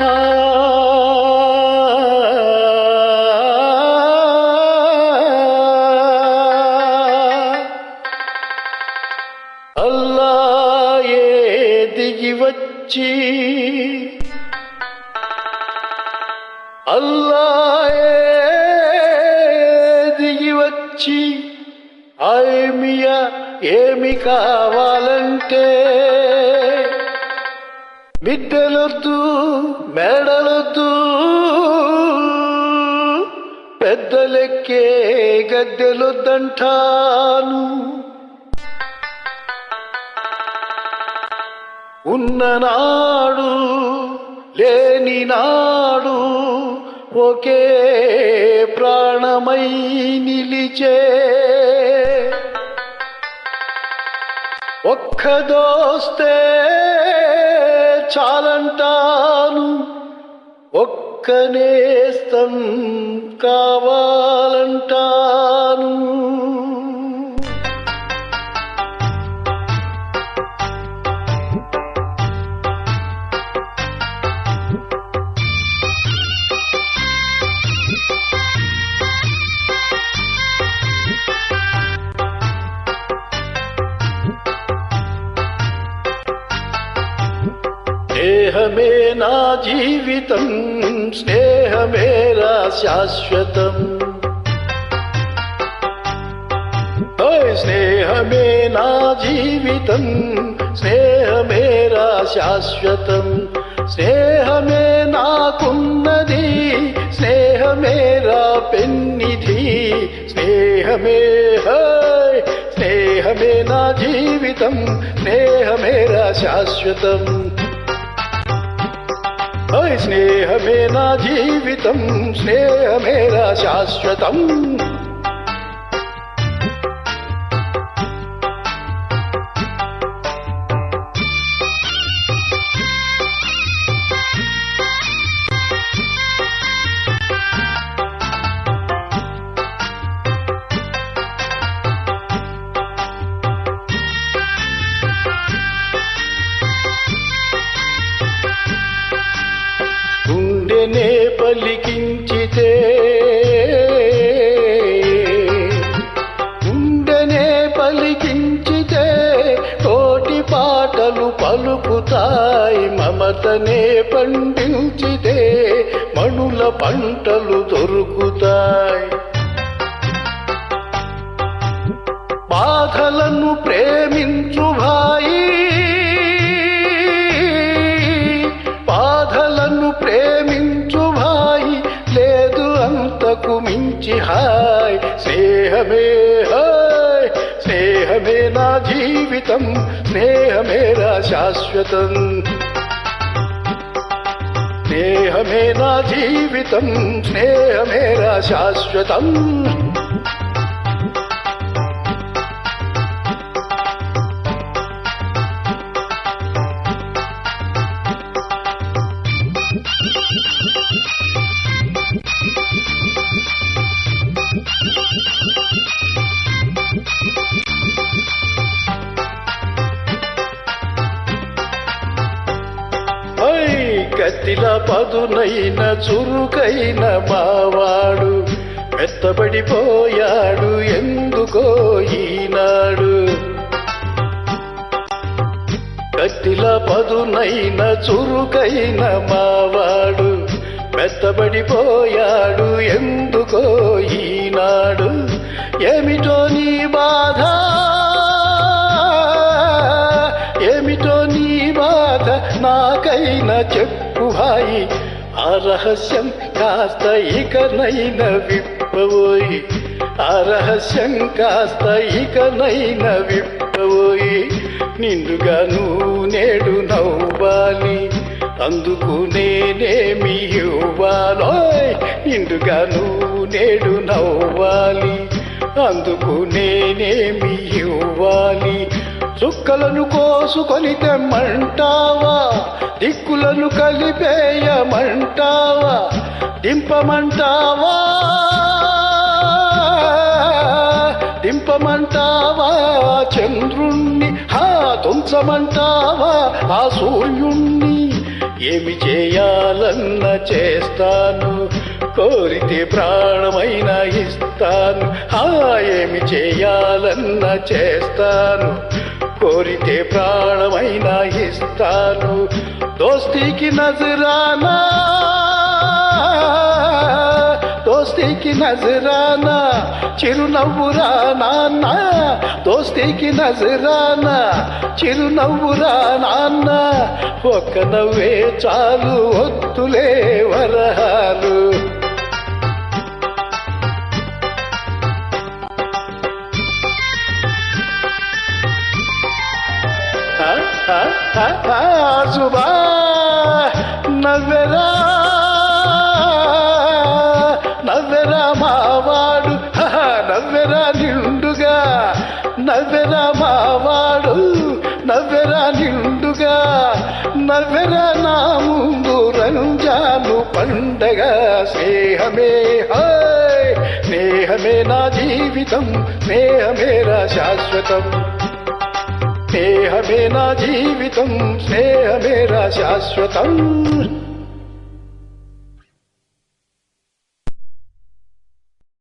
ఆ అల్లాయే దిగి వచ్చి అల్లాయే దిగి వచ్చి ఆయమియా ఏమి కావాలంటే బిడ్డలొద్దు మేడలొద్దు పెద్దలెక్కే గద్దెలొద్దంటాను. ఉన్ననాడు లేని నాడు ఒకే ప్రాణమై నిలిచే ఒక్క దోస్తే చాలంటాను, ఒక్క నేస్తం కావాలంటాను. స్నేహమే నా జీవితం, స్నేహమేరా శాశ్వతం. స్నేహమే నా జీవితం, స్నేహమేరా శాశ్వతం. స్నేహమే నాకున్నది, స్నేహమేరా పెన్నిధి. స్నేహమే స్నేహమే నా జీవితం, స్నేహమేరా శాశ్వతం. స్నేహమే నా జీవితం, స్నేహమేరా శాశ్వతం. గుండెనే పలికించితే గుండెనే పలికించితే కోటి పాటలు పలుకుతాయి. మమతనే పండించితే మణుల పంటలు దొరుకుతాయి. బాధలను ప్రేమించు భాయి, బాధలను ప్రేమించు భాయి, లేదు అంతకు మించి హాయ్. స్నేహమే స్నేహమే నా జీవితం, స్నేహమేరా శాశ్వతం. స్నేహమే నా జీవితం, స్నేహమేరా శాశ్వతం. కత్తిలా పదునైన చురుకైన మావాడు మెత్తబడిపోయాడు ఎందుకో ఈనాడు. కత్తిలా పదునైన చురుకైన మావాడు మెత్తబడిపోయాడు ఎందుకో ఈనాడు. ఏమిటో నీ బాధ, ఏమిటో నీ బాధ, నాకైనా చెప్పు హాయి. ఆ రహస్యం కాస్త ఇకనైనా విప్పబోయి, ఆ రహస్యం కాస్త ఇకనైనా విప్పబోయి. నిండుగా నువ్వు నేడు నవ్వాలి, అందుకు నేనేమి ఇవ్వాలో. నిండుగా నువ్వు నేడు నవ్వాలి, అందుకు నేనేమి ఇవ్వాలి. చుక్కలను కోసుకొని తెమ్మంటావా, దిక్కులను కలిపేయమంటావా, దింపమంటావా దింపమంటావా చంద్రుణ్ణి, తుంచమంటావా ఆ సూర్యుణ్ణి. ఏమి చేయాలన్న చేస్తాను, కోరితే ప్రాణమైనా ఇస్తాను. ఏమి చేయాలన్న చేస్తాను, కోరితే ప్రాణమైనా ఇస్తాను. దోస్తీకి నజరానా, దోస్తీకి నజరానా, చిరునవ్వురా నాన్న. దోస్తీకి నజరానా, చిరునవ్వురా నాన్న. ఒక్క నవ్వే చాలు, వద్దులే వరహాలు. సుబా నవ్వెరా, నవ్వెరా మావాడు, నవ్వెరా నిండుగా. నవ్వెరా మావాడు, నవ్వెరా నిండుగా. నవ్వెరా నా ముందు రంజాను పండగ. స్నేహమే హాయ్, స్నేహమే నా జీవితం, స్నేహమేరా శాశ్వతం. స్నేహమే నా జీవితం, స్నేహమేరా శాశ్వతం.